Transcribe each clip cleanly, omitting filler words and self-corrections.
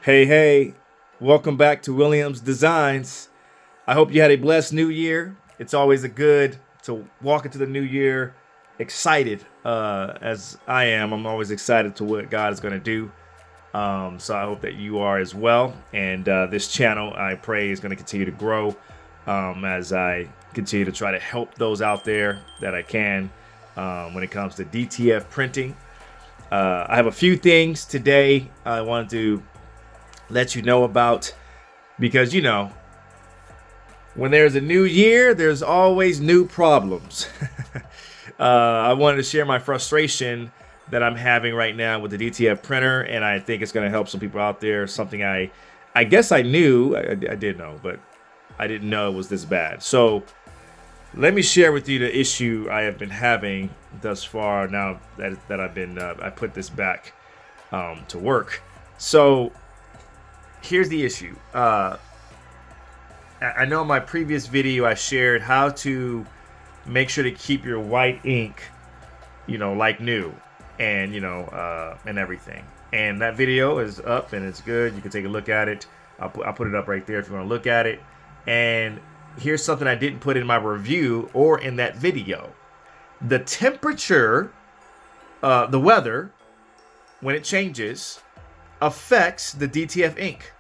Hey, welcome back to Williams Designs. I hope you had a blessed new year. It's always a good to walk into the new year excited, as I am. I'm always excited to what God is going to do. So I hope that you are as well. And this channel, I pray, is going to continue to grow as I continue to try to help those out there that I can when it comes to DTF printing. I have a few things today I wanted to let you know about, because when there's a new year, there's always new problems. I wanted to share my frustration that I'm having right now with the DTF printer, and I think it's going to help some people out there. Something I guess I knew, I did know, but I didn't know it was this bad. So let me share with you the issue I have been having thus far now that I've been I put this back to work. So here's the issue. I know in my previous video I shared how to make sure to keep your white ink, like new, and and everything. And that video is up and it's good. You can take a look at it. I'll put it up right there if you want to look at it. And here's something I didn't put in my review or in that video. The temperature, the weather, when it changes, affects the DTF ink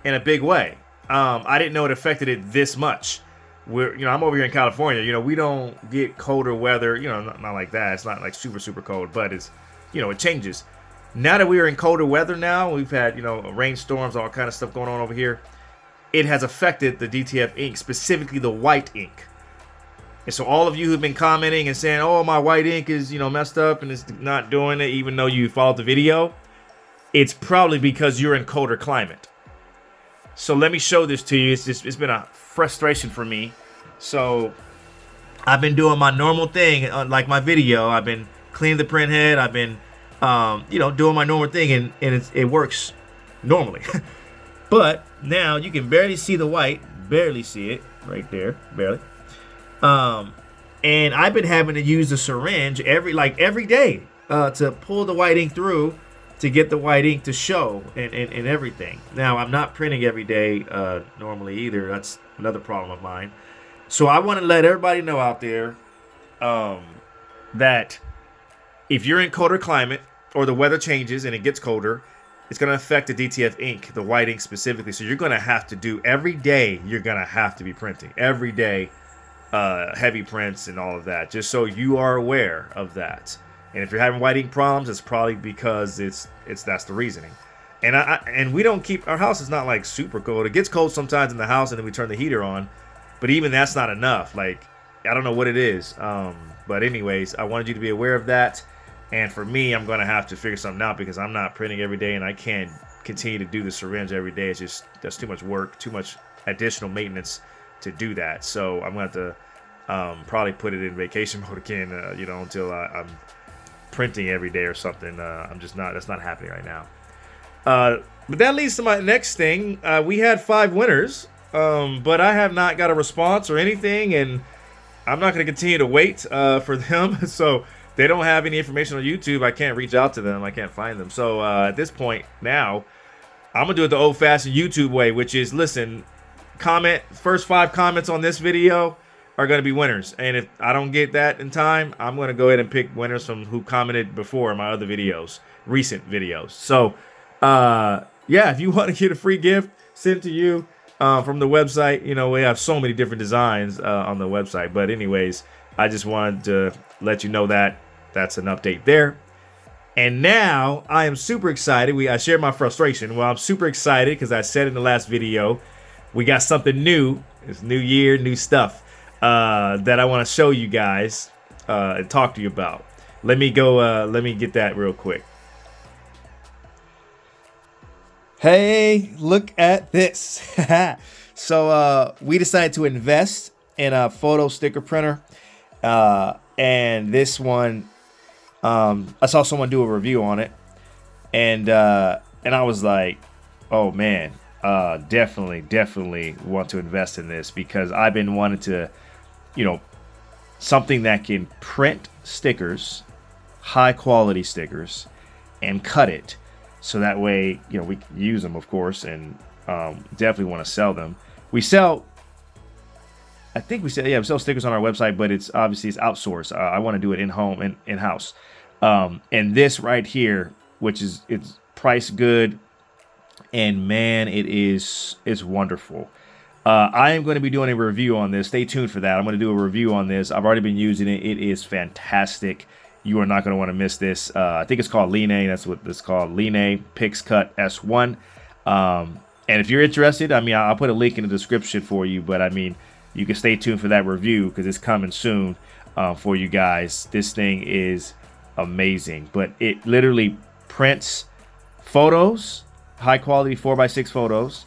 in a big way. I didn't know it affected it this much. I'm over here in California. We don't get colder weather. Not like that. It's not like super cold, but it's, it changes. Now that we are in colder weather now, we've had, rainstorms, all kind of stuff going on over here. It has affected the DTF ink, specifically the white ink. And so all of you who've been commenting and saying, oh, my white ink is, messed up and it's not doing it, even though you followed the video, it's probably because you're in colder climate. So let me show this to you. It's been a frustration for me. So I've been doing my normal thing, like my video. I've been cleaning the print head. I've been, doing my normal thing, and it works normally. But now you can barely see the white, barely see it right there, barely. And I've been having to use the syringe every day to pull the white ink through, to get the white ink to show and everything. Now, I'm not printing every day normally either. That's another problem of mine. So I want to let everybody know out there that if you're in colder climate or the weather changes and it gets colder, it's going to affect the DTF ink, the white ink specifically. So you're going to have to do every day, you're going to have to be printing every day, heavy prints and all of that, just so you are aware of that. And if you're having white ink problems, it's probably because that's the reasoning. And we don't keep, our house is not like super cold. It gets cold sometimes in the house, and then we turn the heater on. But even that's not enough. Like, I don't know what it is. But anyways, I wanted you to be aware of that. And for me, I'm going to have to figure something out, because I'm not printing every day, and I can't continue to do the syringe every day. It's just, that's too much work, too much additional maintenance to do that. So I'm going to have to probably put it in vacation mode again, until I'm printing every day or something. That's not happening right now. But that leads to my next thing. We had 5 winners, but I have not got a response or anything, and I'm not going to continue to wait for them. So they don't have any information on YouTube. I can't reach out to them. I can't find them. So at this point now, I'm going to do it the old-fashioned YouTube way, which is, listen, first 5 comments on this video are going to be winners. And if I don't get that in time, I'm going to go ahead and pick winners from who commented before in my other videos, recent videos. So, yeah, if you want to get a free gift sent to you from the website, we have so many different designs on the website. But anyways, I just wanted to let you know that that's an update there. And now I am super excited. I shared my frustration. Well, I'm super excited because I said in the last video, we got something new. It's new year, new stuff. That I want to show you guys and talk to you about. Let me get that real quick. Hey, look at this. So we decided to invest in a photo sticker printer, and this one, I saw someone do a review on it, and I was like, oh man, definitely want to invest in this, because I've been wanting to, something that can print stickers, high quality stickers, and cut it so that way, you know, we can use them, of course, and definitely want to sell them. We sell, I think we sell stickers on our website, but it's obviously it's outsourced. I want to do it in-house. And this right here, which is, it's price good, and man, it's wonderful. I am going to be doing a review on this. Stay tuned for that. I'm going to do a review on this. I've already been using it. It is fantastic. You are not going to want to miss this. I think it's called Liene. That's what it's called. Liene Pixcut S1. And if you're interested, I mean, I'll put a link in the description for you. But I mean, you can stay tuned for that review because it's coming soon for you guys. This thing is amazing. But it literally prints photos, high quality 4x6 photos.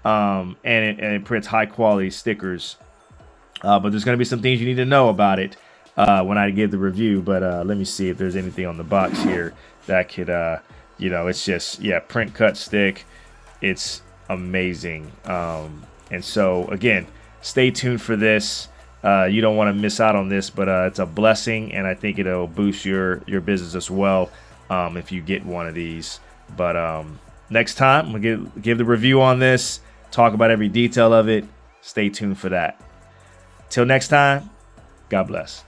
And it prints high quality stickers. But there's going to be some things you need to know about it when I give the review. But let me see if there's anything on the box here that could, you know, it's just, yeah, print cut stick. It's amazing. And so, again, stay tuned for this. You don't want to miss out on this, but it's a blessing, and I think it'll boost your business as well if you get one of these. But next time, we'll give the review on this. Talk about every detail of it. Stay tuned for that. Till next time, God bless.